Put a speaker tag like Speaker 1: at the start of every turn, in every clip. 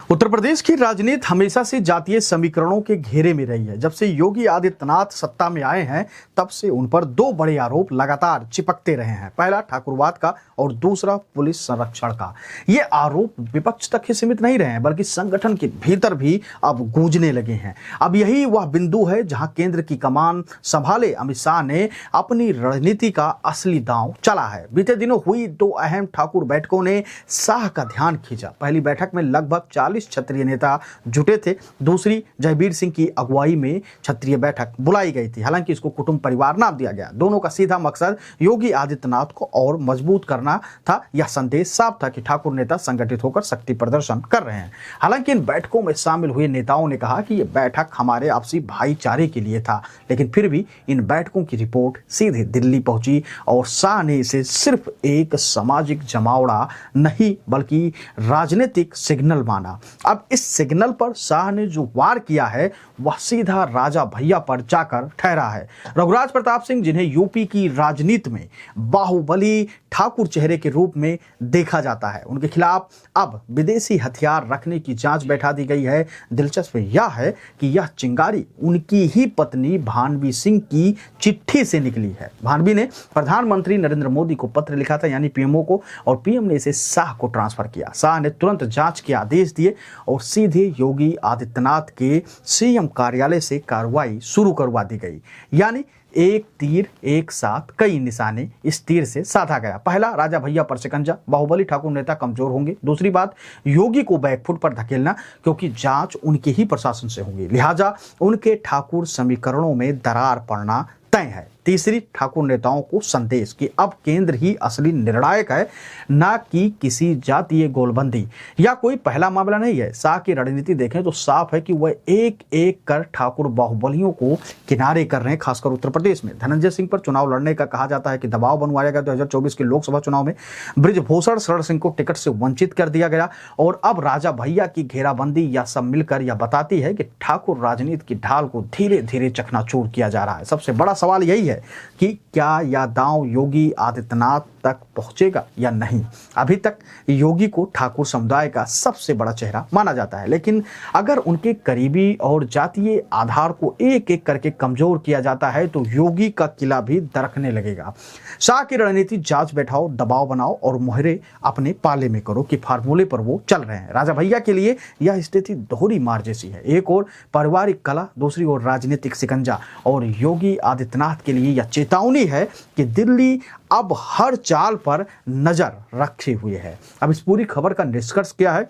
Speaker 1: उत्तर प्रदेश की राजनीति हमेशा से जातीय समीकरणों के घेरे में रही है। जब से योगी आदित्यनाथ सत्ता में आए हैं तब से उन पर दो बड़े आरोप लगातार चिपकते रहे हैं। पहला ठाकुरवाद का और दूसरा पुलिस संरक्षण का। ये आरोप विपक्ष तक ही सीमित नहीं रहे हैं बल्कि संगठन के भीतर भी अब गूंजने लगे हैं। अब यही वह बिंदु है जहां केंद्र की कमान संभाले अमित शाह ने अपनी रणनीति का असली दांव चला है। बीते दिनों हुई दो अहम ठाकुर बैठकों ने शाह का ध्यान खींचा। पहली बैठक में लगभग 40 क्षत्रिय नेता जुटे थे। दूसरी जयवीर सिंह की अगुवाई में क्षत्रिय बैठक बुलाई गई थी। हालांकि इसको कुटुंब परिवार नाम दिया गया। दोनों का सीधा मकसद योगी आदित्यनाथ को और मजबूत करना था। यह संदेश साफ था कि ठाकुर नेता संगठित होकर शक्ति प्रदर्शन कर रहे हैं। हालांकि इन बैठकों में शामिल हुए नेताओं ने कहा कि यह बैठक हमारे आपसी भाईचारे के लिए था, लेकिन फिर भी इन बैठकों की रिपोर्ट सीधे दिल्ली पहुंची और शाह ने इसे सिर्फ एक सामाजिक जमावड़ा नहीं बल्कि राजनीतिक सिग्नल माना। अब इस सिग्नल पर शाह ने जो वार किया है वह सीधा राजा भैया पर जाकर ठहरा है। रघुराज प्रताप सिंह, जिन्हें यूपी की राजनीति में बाहुबली ठाकुर चेहरे के रूप में देखा जाता है, उनके खिलाफ अब विदेशी हथियार रखने की जांच बैठा दी गई है। दिलचस्प यह है कि यह चिंगारी उनकी ही पत्नी भानवी सिंह की चिट्ठी से निकली है। भानवी ने प्रधानमंत्री नरेंद्र मोदी को पत्र लिखा था, यानी पीएमओ को, और पीएम ने इसे शाह को ट्रांसफर किया। शाह ने तुरंत जांच के आदेश दिए और सीधे योगी आदित्यनाथ के सीएम कार्यालय से कार्रवाई शुरू करवा दी गई। यानी एक तीर एक साथ कई निशाने इस तीर से साधा गया। पहला, राजा भैया पर शिकंजा, बाहुबली ठाकुर नेता कमजोर होंगे। दूसरी बात, योगी को बैकफुट पर धकेलना, क्योंकि जांच उनके ही प्रशासन से होगी, लिहाजा उनके ठाकुर समीकरणों में दरार पड़ना तय है। तीसरी, ठाकुर नेताओं को संदेश कि अब केंद्र ही असली निर्णायक है, ना कि किसी जातीय गोलबंदी या कोई पहला मामला नहीं है। शाह की रणनीति देखें तो साफ है कि वह एक एक कर ठाकुर बाहुबलियों को किनारे कर रहे हैं। खासकर उत्तर प्रदेश में धनंजय सिंह पर चुनाव लड़ने का कहा जाता है कि दबाव बनवाया गया। 2024 के लोकसभा चुनाव में बृजभूषण शरण सिंह को टिकट से वंचित कर दिया गया और अब राजा भैया की घेराबंदी या सब मिलकर यह बताती है कि ठाकुर राजनीति की ढाल को धीरे धीरे चकनाचूर किया जा रहा है। सबसे बड़ा सवाल यही है कि क्या यह दांव योगी आदित्यनाथ तक पहुंचेगा या नहीं। अभी तक योगी को ठाकुर समुदाय का सबसे बड़ा चेहरा माना जाता है, लेकिन अगर उनके करीबी और जातीय आधार को एक एक करके कमजोर किया जाता है तो योगी का किला भी दरकने लगेगा। शाह की रणनीति जांच बैठाओ, दबाव बनाओ और मोहरे अपने पाले में करो कि फार्मूले पर वो चल रहे हैं। राजा भैया के लिए यह स्थिति दोहरी मार जैसी है। एक और पारिवारिक कला, दूसरी ओर राजनीतिक शिकंजा। और योगी आदित्यनाथ के लिए यह चेतावनी है कि दिल्ली अब हर चाल पर नजर रखे हुए है। अब इस पूरी खबर का निष्कर्ष क्या है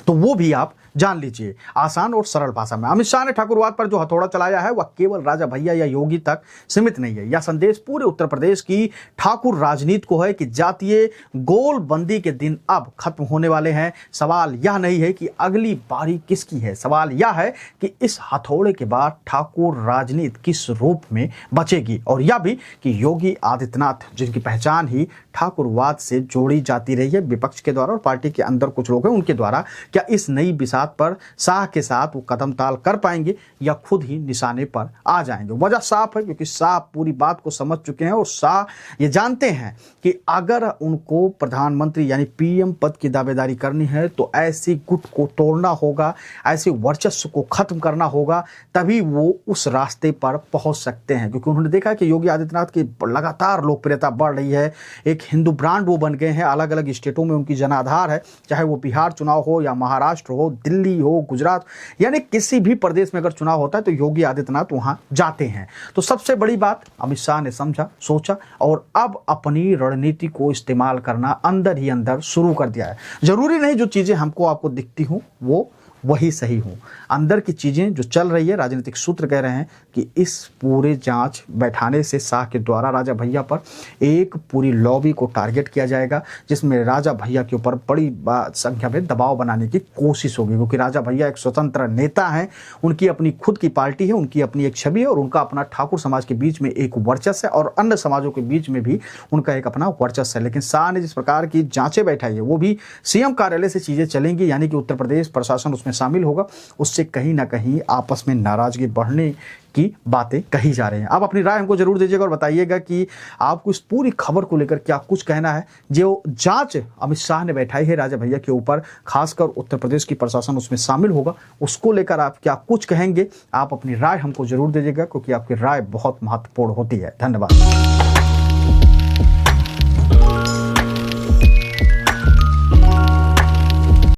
Speaker 1: तो वो भी आप जान लीजिए आसान और सरल भाषा में। अमित शाह ने ठाकुरवाद पर जो हथौड़ा चलाया है वह केवल राजा भैया या योगी तक सीमित नहीं है। यह संदेश पूरे उत्तर प्रदेश की ठाकुर राजनीति को है कि जातीय गोलबंदी के दिन अब खत्म होने वाले हैं। सवाल यह नहीं है कि अगली बारी किसकी है, सवाल यह है कि इस हथौड़े के बाद ठाकुर राजनीति किस रूप में बचेगी। और यह भी कि योगी आदित्यनाथ, जिनकी पहचान ही ठाकुरवाद से जोड़ी जाती रही है विपक्ष के द्वारा और पार्टी के अंदर कुछ लोग हैं उनके द्वारा, क्या इस नई बिसात पर शाह के साथ वो कदम ताल कर पाएंगे या खुद ही निशाने पर आ जाएंगे। वजह साफ है क्योंकि शाह पूरी बात को समझ चुके हैं और शाह ये जानते हैं कि अगर उनको प्रधानमंत्री यानी पीएम पद की दावेदारी करनी है तो ऐसी गुट को तोड़ना होगा, ऐसे वर्चस्व को खत्म करना होगा, तभी वो उस रास्ते पर पहुंच सकते हैं। क्योंकि उन्होंने देखा कि योगी आदित्यनाथ की लगातार लोकप्रियता बढ़ रही है, एक हिंदू ब्रांड वो बन गए हैं। अलग अलग स्टेटों में उनकी जनाधार है, चाहे वो बिहार चुनाव हो या महाराष्ट्र हो, दिल्ली हो, गुजरात, यानी किसी भी प्रदेश में अगर चुनाव होता है तो योगी आदित्यनाथ वहां जाते हैं। तो सबसे बड़ी बात अमित शाह ने समझा, सोचा और अब अपनी रणनीति को इस्तेमाल करना अंदर ही अंदर शुरू कर दिया है। जरूरी नहीं जो चीजें हमको आपको दिखती हूं वो वही सही हूं। अंदर की चीजें जो चल रही है, राजनीतिक सूत्र कह रहे हैं कि इस पूरे जांच बैठाने से शाह के द्वारा राजा भैया पर एक पूरी लॉबी को टारगेट किया जाएगा, जिसमें राजा भैया के ऊपर बड़ी संख्या में दबाव बनाने की कोशिश होगी। क्योंकि राजा भैया एक स्वतंत्र नेता हैं, उनकी अपनी खुद की पार्टी है, उनकी अपनी एक छवि है और उनका अपना ठाकुर समाज के बीच में एक वर्चस्व है और अन्य समाजों के बीच में भी उनका एक अपना वर्चस्व है। लेकिन शाह ने जिस प्रकार की जांचें बैठाई है वो भी सीएम कार्यालय से चीजें चलेंगी, यानी कि उत्तर प्रदेश प्रशासन उसमें उसमें शामिल होगा, उससे कहीं ना कहीं आपस में नाराजगी बढ़ने की बातें कही जा रही हैं। आप अपनी राय हमको जरूर दीजिएगा और बताइएगा कि आपको इस पूरी खबर को लेकर क्या कुछ कहना है। जो जांच अमित शाह ने बैठाई है राजा भैया के ऊपर, खासकर उत्तर प्रदेश की प्रशासन उसमें शामिल होगा, उसको लेकर आप क्या कुछ कहेंगे? आप अपनी राय हमको जरूर दीजिएगा, क्योंकि आपकी राय बहुत महत्वपूर्ण होती है। धन्यवाद।